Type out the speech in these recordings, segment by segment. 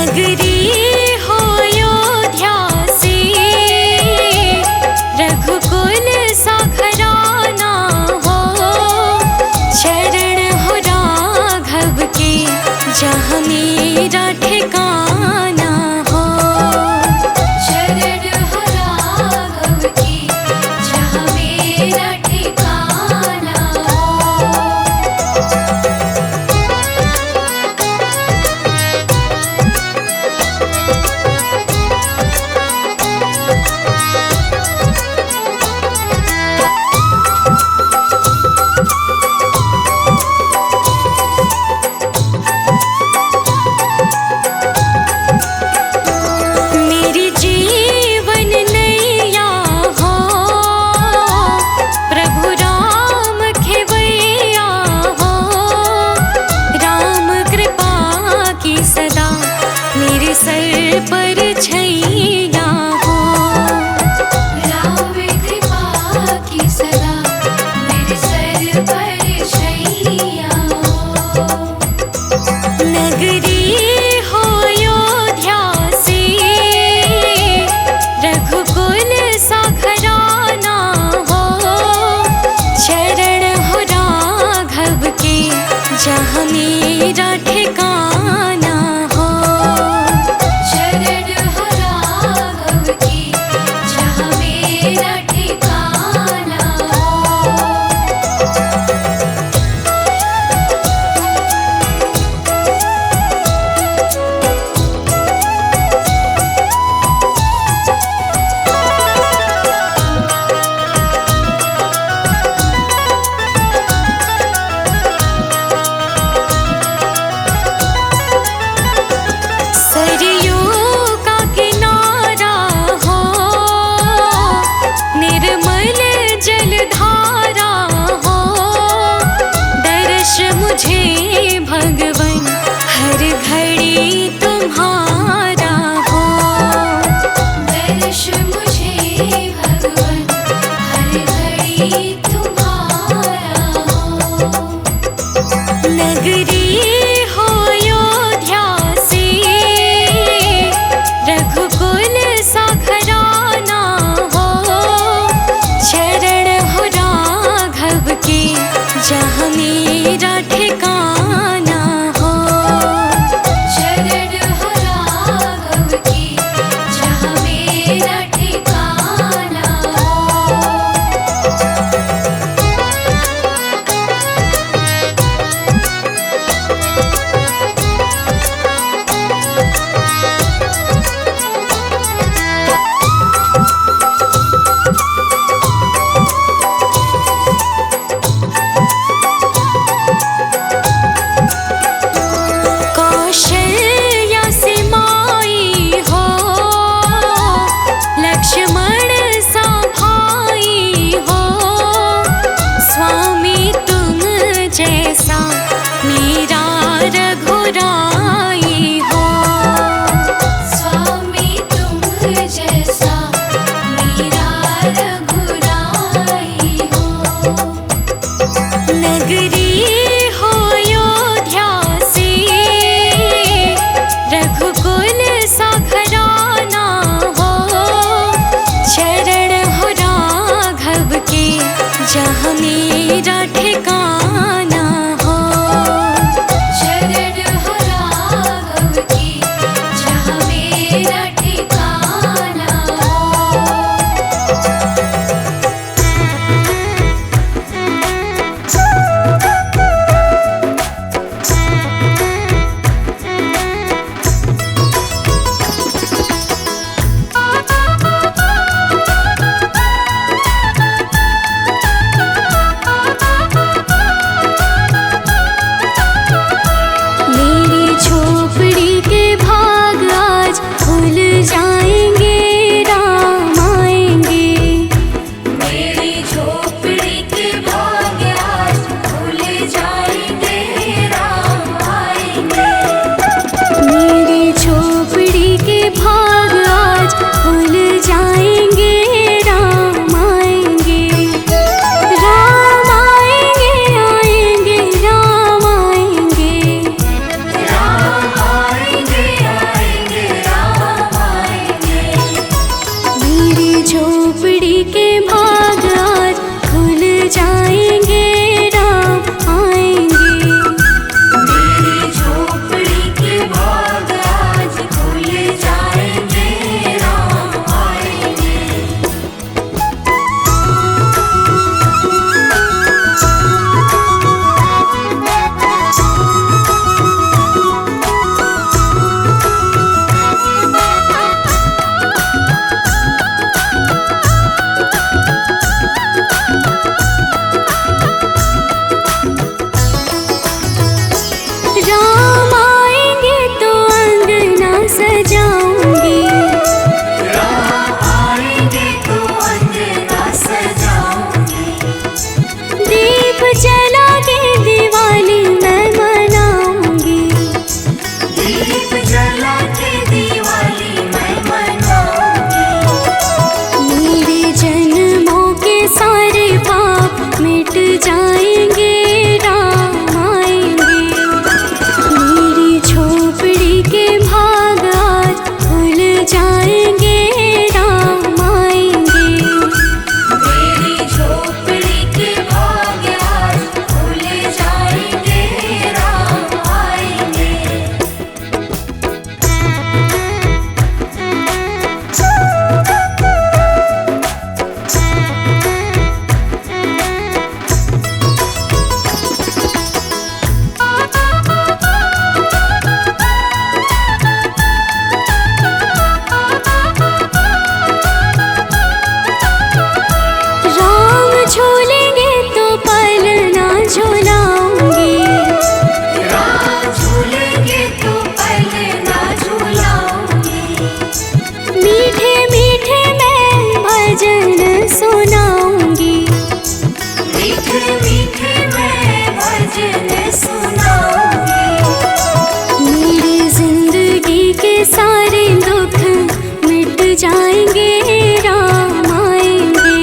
नगरी हो अयोध्या से, रघुकुल सा घराना हो। चरण हो राघव के, जहाँ मेरा ठिकाना हो। शरण हो राघव की, जहाँ मेरा ठिकाना हो। मेरी जीवन नैया हो, प्रभु राम खेवैया हो। राम कृपा की सदा मेरे सर पर छैया हो। राम कृपा की सदा मेरे सर पर छैया हो। नगरी हो अयोध्या से, रघुकुल सा घराना हो। चरण हो राघव के, जहाँ मेरा ठिकाना हो। शरण हो जला के दिवाली मैं मनाऊंगी। मेरे जन्मों के सारे पाप मिट जाएंगे, राम आएंगे। मेरी झोपड़ी के भाग आज खुल जाएंगे, राम आएंगे। मेरी झोपड़ी के भाग आज खुल जाएंगे, राम आएंगे। राम झूलेंगे तो पलना झूलाऊंगी। राम झूलेंगे तो पलना झूलाऊंगी। मीठे मीठे मैं भजन सुनाऊंगी। मीठे मीठे मैं भजन सुनाऊंगी। मेरी जिंदगी के सारे दुख मिट जाएंगे, राम आएंगे।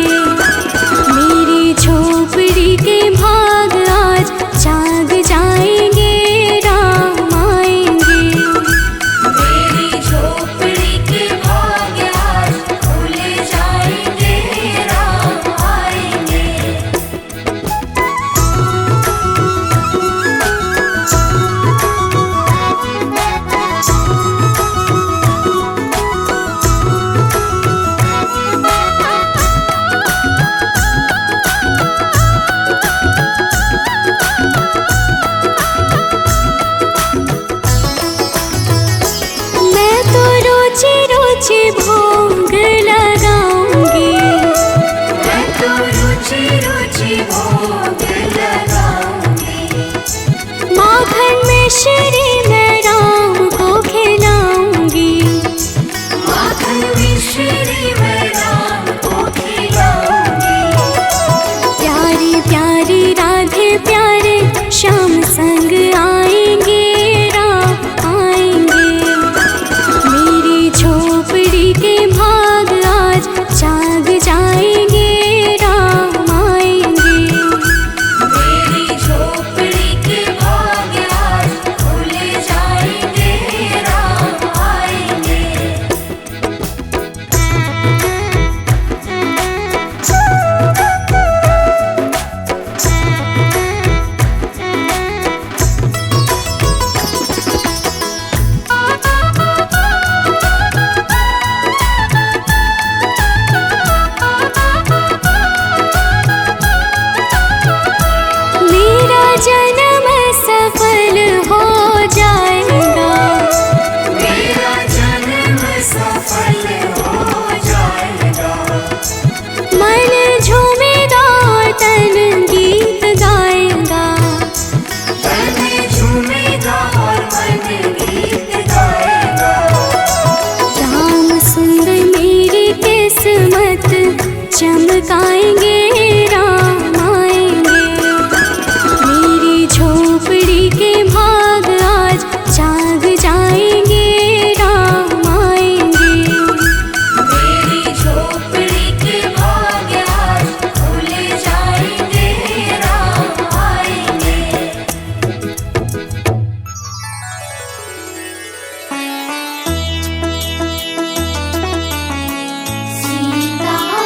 मेरी झोपड़ी के भाग आज जाग जाएंगे, राम आएंगे। मेरी झोपड़ी के भाग आज खुल जाएंगे, राम आएंगे। मैं तो रोजी रोजी भोग लगाऊंगी। मैं तो रुचि रुचि भोग लगाऊंगी। माखन में श्री मैं राम को खिलाऊंगी। माखन मिश्री मैं राम को खिलाऊंगी। प्यारी प्यारी राधे प्यारे श्याम संग आएंगे, राम आएंगे। मेरी झोपड़ी के भाग आज जाग जाएंगे, राम आएंगे। मेरी झोपड़ी के भाग आज खुल जाएंगे, राम आएंगे। मेरा जन्म सफल हो जाएगा। मेरा जन्म सफल हो जाएगा। मन झूमेगा और तन गीत गाएगा। तन झूमेगा और मन गीत गाएगा। राम सुंदर मेरी किस्मत चमकाएंगे, राम आएंगे। मेरी झोपड़ी के भाग आज जाग जाएंगे, राम आएंगे। मेरी झोपड़ी के भाग आज खुल जाएंगे, राम आएंगे।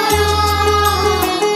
सीताराम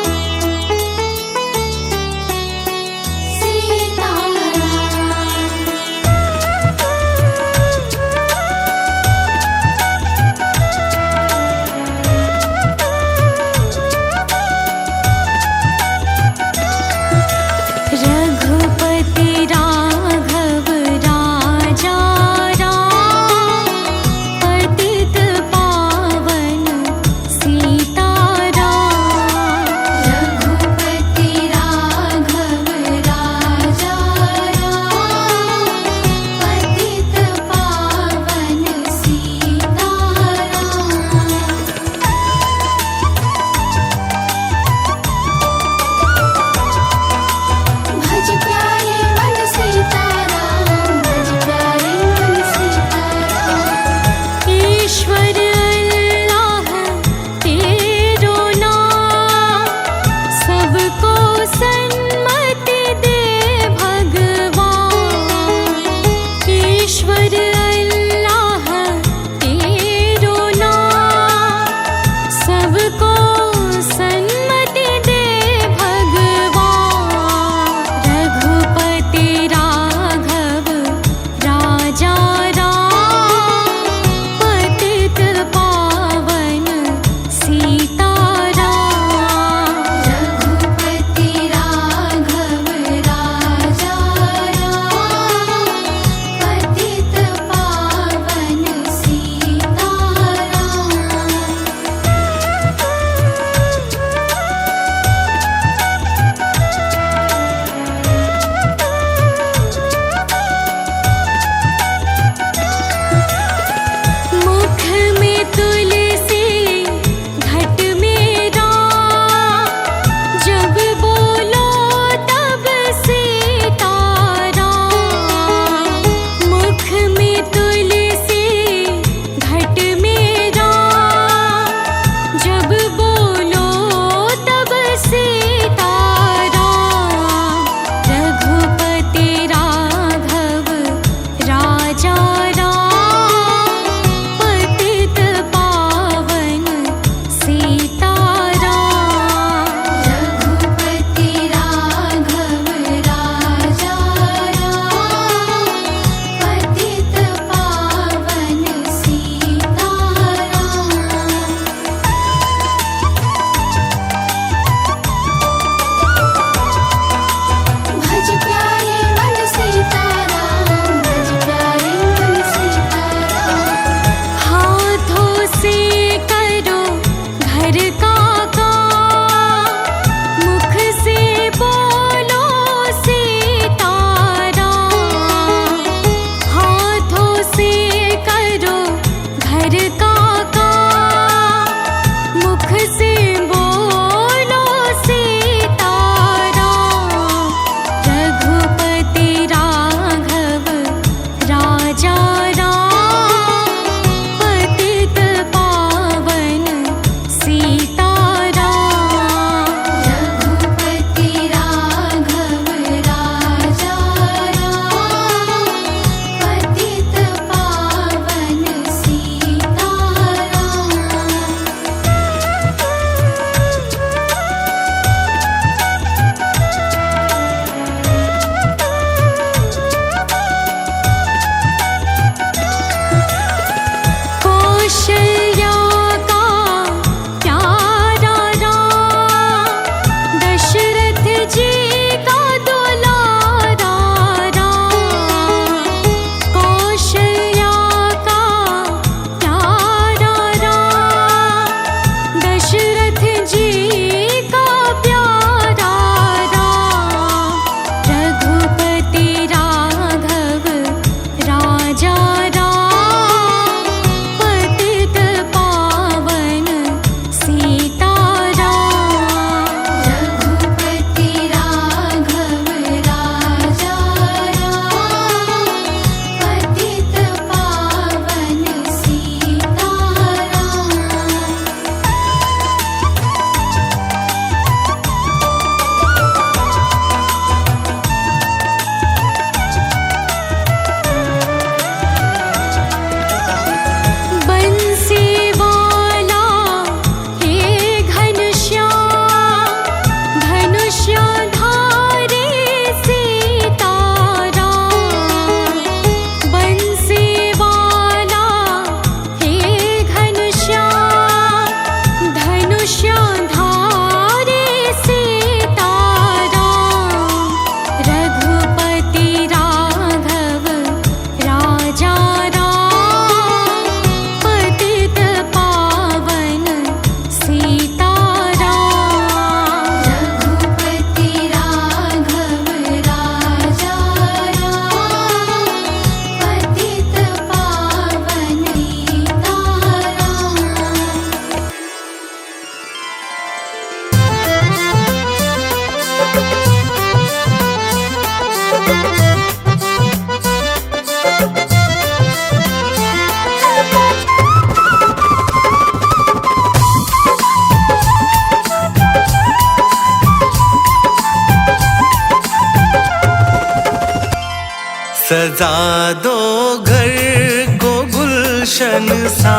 सजा दो घर को गुलशन सा,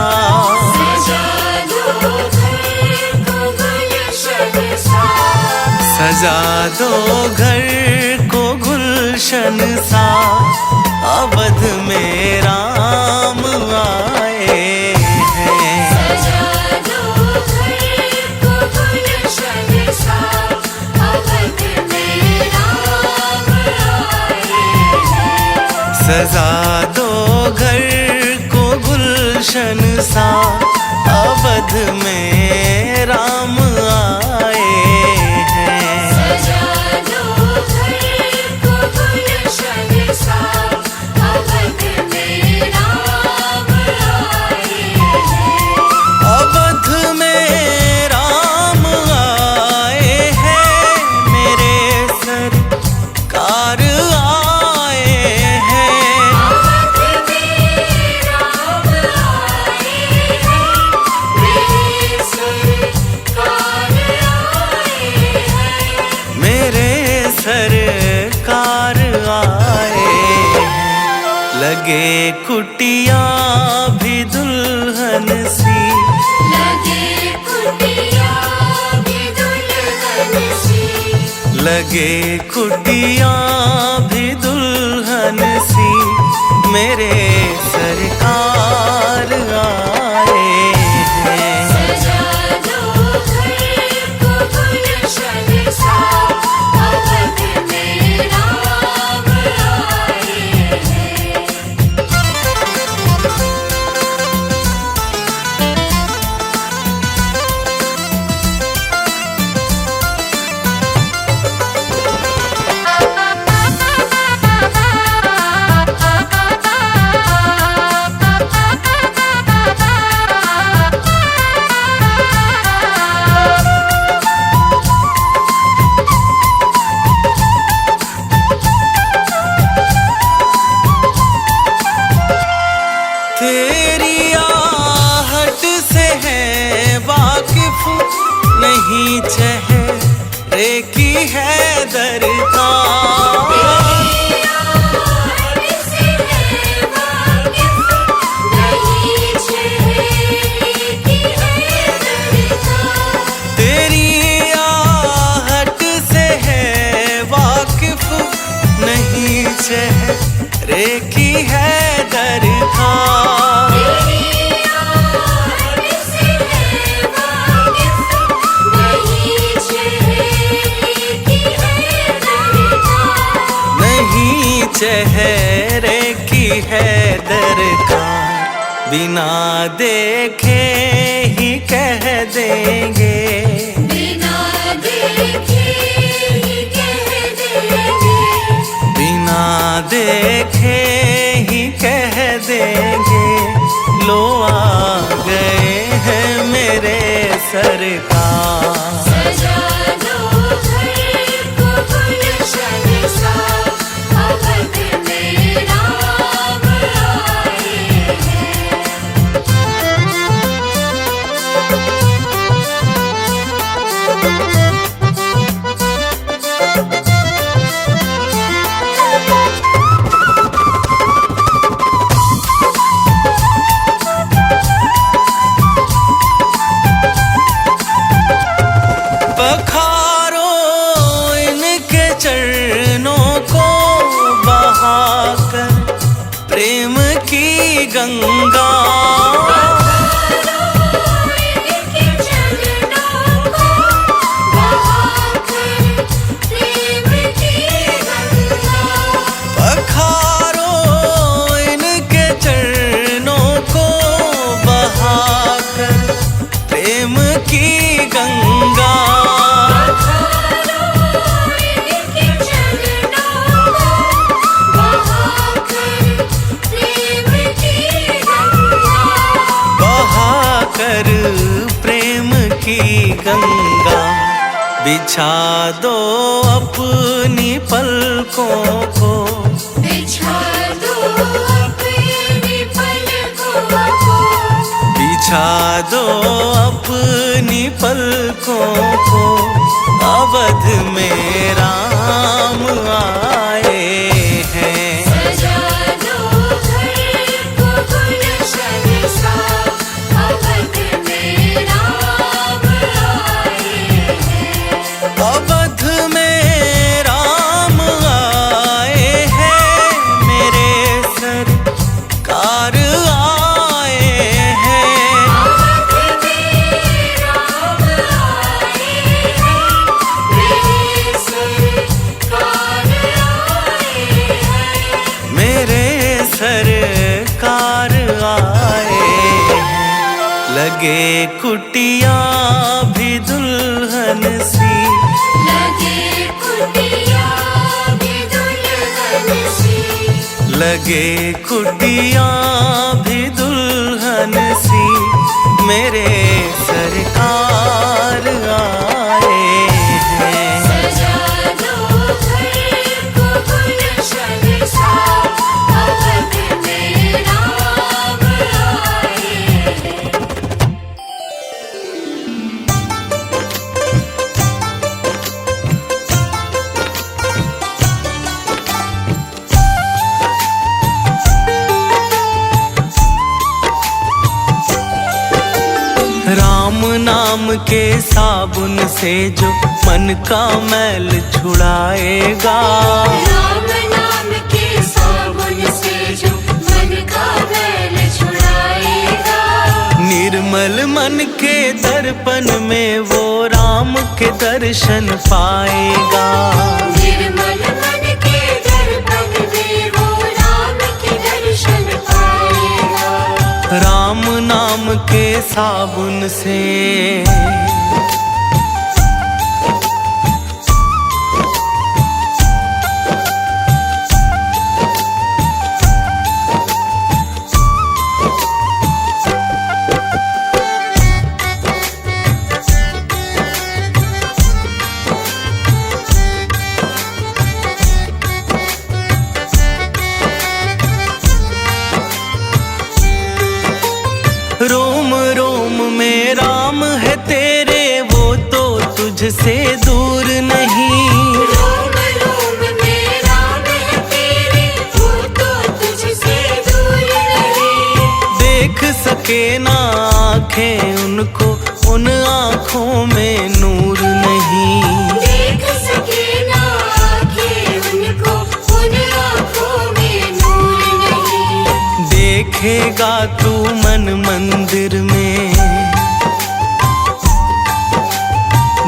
सजा दो घर को गुलशन सा, सजा दो घर को गुलशन सा। अवध में राम आए हैं। सजा दो घर को गुलशन सा, अवध में राम आए हैं। सजा दो घर को गुलशन सा, अवध में राम आए हैं। सजा दो घर को गुलशन सा, अवध में राम आए हैं। अवध में राम आए हैं, मेरे सरकार आए हैं। अवध में राम आए हैं, मेरे सरकार आए हैं। मेरे सरकार आए हैं। लगे कुटिया भी दुल्हन सी, लगे कुटिया भी दुल्हन सी, लगे कुटिया भी दुल्हन सी। मेरे सरकार आए हैं। सजा दो घर को गुलशन सा, अवध में राम आए हैं। तेरी आहट से है वाकिफ नहीं, चेहरे की है दरकार। से है वाकिफ नहीं, चेहरे की है दरकार। तेरी आहट से है वाकिफ नहीं, चेहरे की है दरकार। तेरी आहट से है वाकिफ नहीं, चेहरे की है दरकार। नहीं चेहरे की है दरकार। बिना देखे ही कह देंगे, बिना देखे ही कह देंगे, बिना देखे ही कह देंगे। लो आ गए हैं मेरे सरकार। सजा दो घर को गुलशन सा, अवध में राम आए हैं। पखारो इनके चरणों को बहाकर प्रेम की गंगा। इनके चरणों को बहाकर प्रेम की गंगा। पखारो इनके चरणों को बहाकर प्रेम की गंगा। इनके चरणों को बहाकर प्रेम की गंगा। बहाकर प्रेम की गंगा। बिछा दो अपनी पलकों को, बिछा दो अपनी पलकों को, बिछा दो अपनी पलकों को। अवध में राम आए हैं। सजा लगे कुटिया भी दुल्हन सी, लगे कुटिया भी दुल्हन सी, लगे कुटिया भी दुल्हन सी, मेरे सरकार आए हैं। सजा दो घर को गुलशन सा, अवध में राम आए हैं। राम नाम के साबुन से जो मन का मैल छुड़ाएगा, राम नाम के साबुन से जो मन का मैल छुड़ाएगा, निर्मल मन के दर्पण में वो राम के दर्शन पाएगा। निर्मल मन के दर्पण में वो राम के दर्शन पाएगा। राम नाम के साबुन से रोम रोम में राम है तेरे, वो तो तुझसे दूर नहीं। रोम रोम में राम है तेरे, वो तो तुझसे दूर नहीं। देख सके ना आँखें उनको, उन आँखों में नूर नहीं। देख सके ना आँखें उनको, उन आँखों में नूर नहीं। देखेगा तू मन मंदिर में,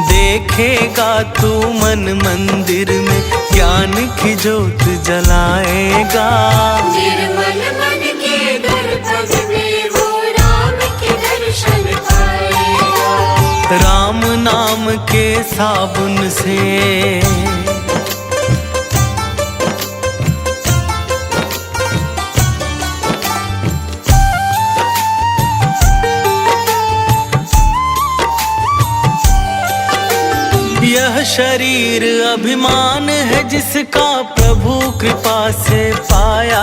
देखेगा तू मन मंदिर में, ज्ञान की ज्योत जलाएगा। निर्मल मन के दर्पण में वो राम के दर्शन पाएगा। राम नाम के साबुन से यह शरीर अभिमान है जिसका प्रभु कृपा से पाया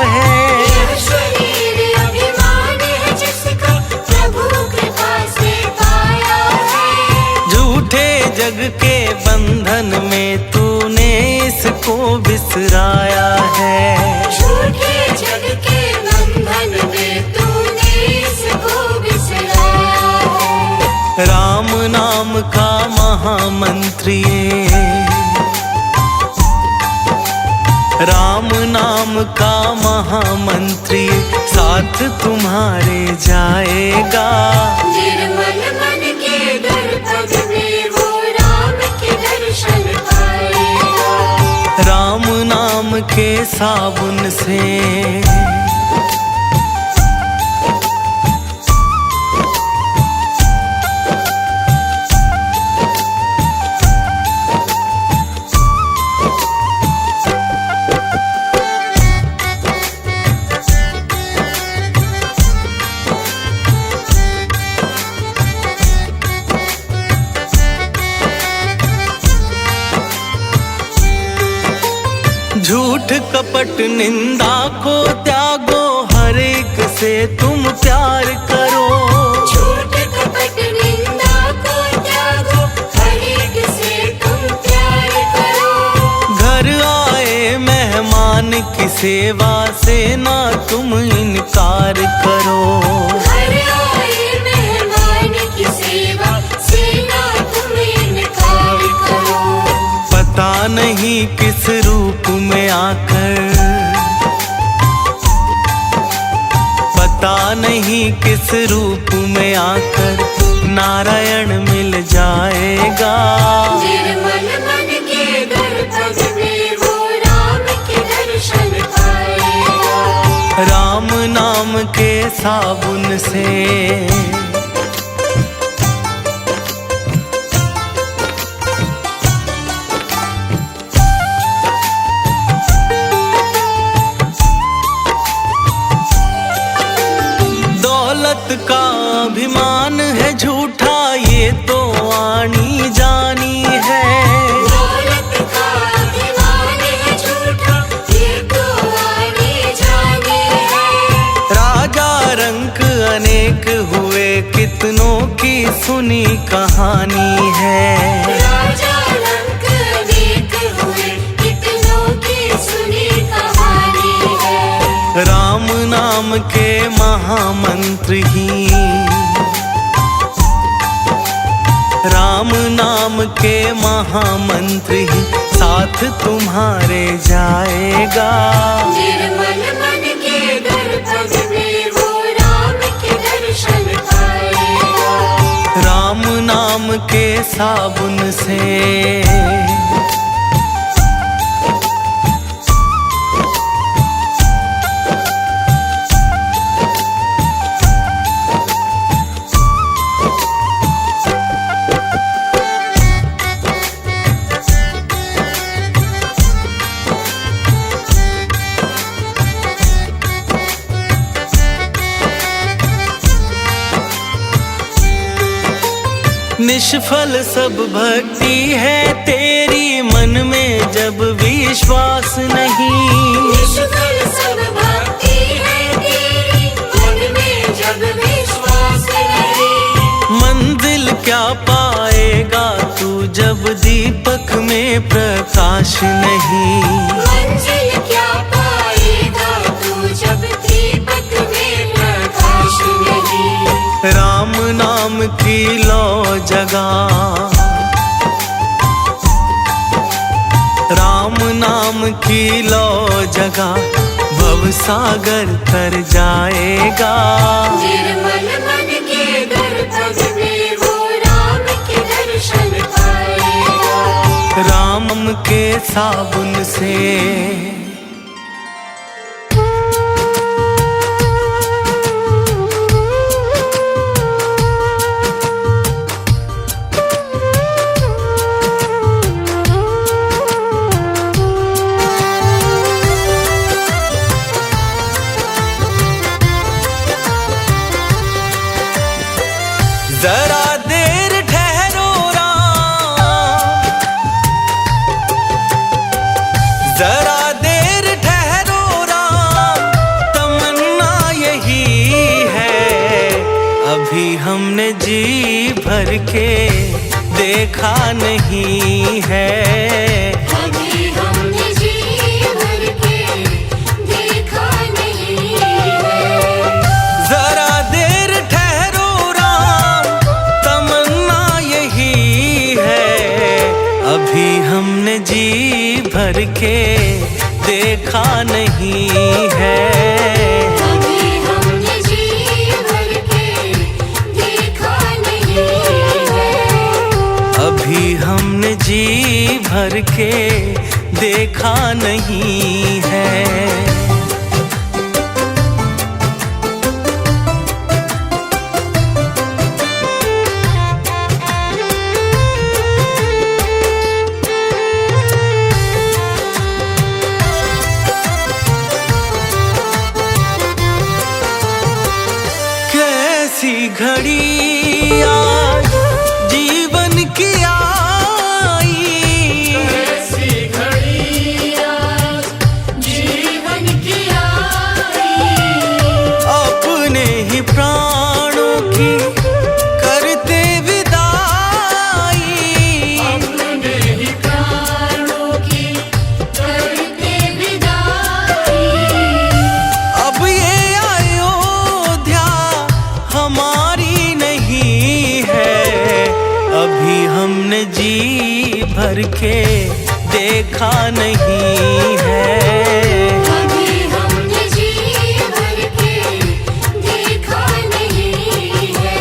है। यह शरीर अभिमान है जिसका प्रभु कृपा से पाया है। झूठे जग के बंधन में तूने इसको बिसराया है। झूठे जग के बंधन में तूने इसको बिसराया है। राम नाम का महामंत्री ये, राम नाम का महामंत्री साथ तुम्हारे जाएगा। निर्मल मन के दर्पण में वो राम के दर्शन पाएगा। राम नाम के साबुन से झूठ कपट निंदा को त्यागो, हर एक से तुम प्यार करो। झूठ कपट निंदा को त्यागो, हर एक से तुम प्यार करो। घर आए मेहमान की सेवा से ना तुम इनकार करो। घर आए मेहमान की सेवा से ना तुम इनकार करो। पता नहीं किस रूप में आकर, पता नहीं किस रूप में आकर नारायण मिल जाएगा। निर्मल मन के दर्पण में वो राम के दर्शन पाएगा। राम नाम के साबुन से दौलत का अभिमान है झूठा, ये तो आनी जानी है। दौलत का अभिमान है झूठा, ये तो आनी जानी है। राजा रंक अनेक हुए, कितनों की सुनी कहानी है। राजा रंक अनेक हुए, कितनों की सुनी कहानी है। राम नाम के महामंत्र ही, राम नाम के महामंत्र ही साथ तुम्हारे जाएगा। निर्मल मन के दर्पण में वो राम के दर्शन पाएगा। राम नाम के साबुन से, निष्फल सब भक्ति है तेरी, मन में जब विश्वास नहीं। निष्फल सब भक्ति है तेरी, मन में जब विश्वास नहीं। मंजिल क्या पाएगा तू जब दीपक में प्रकाश नहीं। मंजिल क्या पाएगा तू जब दीपक में प्रकाश नहीं। राम नाम की लो जगा, राम नाम की लो जगा, भव सागर तर जाएगा। निर्मल मन के दर्पण में वो राम के दर्शन पाएगा। राम के साबुन से, जरा देर ठहरो राम, जरा देर ठहरो राम, तमन्ना यही है। अभी हमने जी भर के देखा नहीं है। अभी हमने जी भर के देखा नहीं है। जरा देर ठहरो राम, तमन्ना यही है। अभी हमने जी भर के देखा नहीं है। अभी हमने जी भर के देखा नहीं है। अभी हमने जी भर के देखा नहीं है। कैसी घड़ी आज जीवन की आई, ऐसी घड़ी आज जीवन की आई। अपने ही प्राणों की करते विदाई। अपने ही प्राणों की करते विदाई। अब ये अयोध्या हमारी नहीं है। अभी हमने जी भर के देखा नहीं है। अभी हमने जी भर के देखा नहीं है।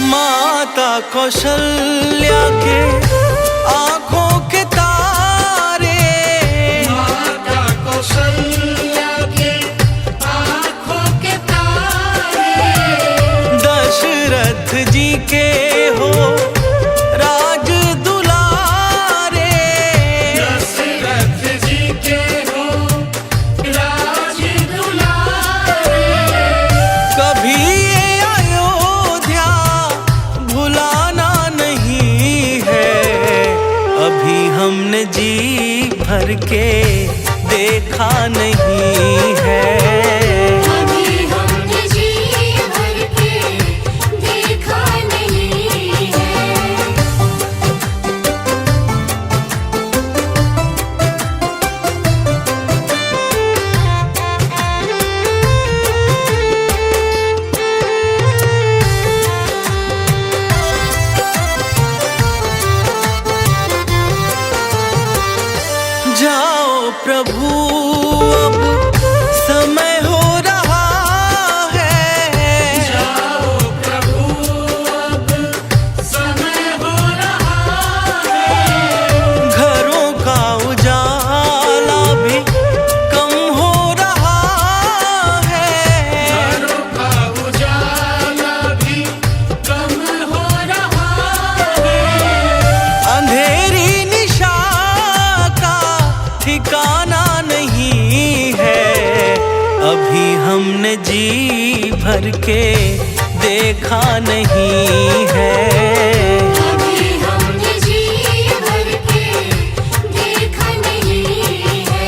माता कौशल्या के आंखों के तारे, माता के देखा नहीं है। कभी हमने जी भर के देखा नहीं है। जाओ प्रभु अब समय हो रहा है। जाओ प्रभु अब समय हो रहा है। घरों का उजाला भी कम हो रहा है। घरों का उजाला भी कम हो रहा है। अंधेरी निशा का ठिकाना नहीं है। अभी हमने जी भर के देखा नहीं है। कभी हमने जी भर के देखा नहीं है।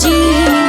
जी।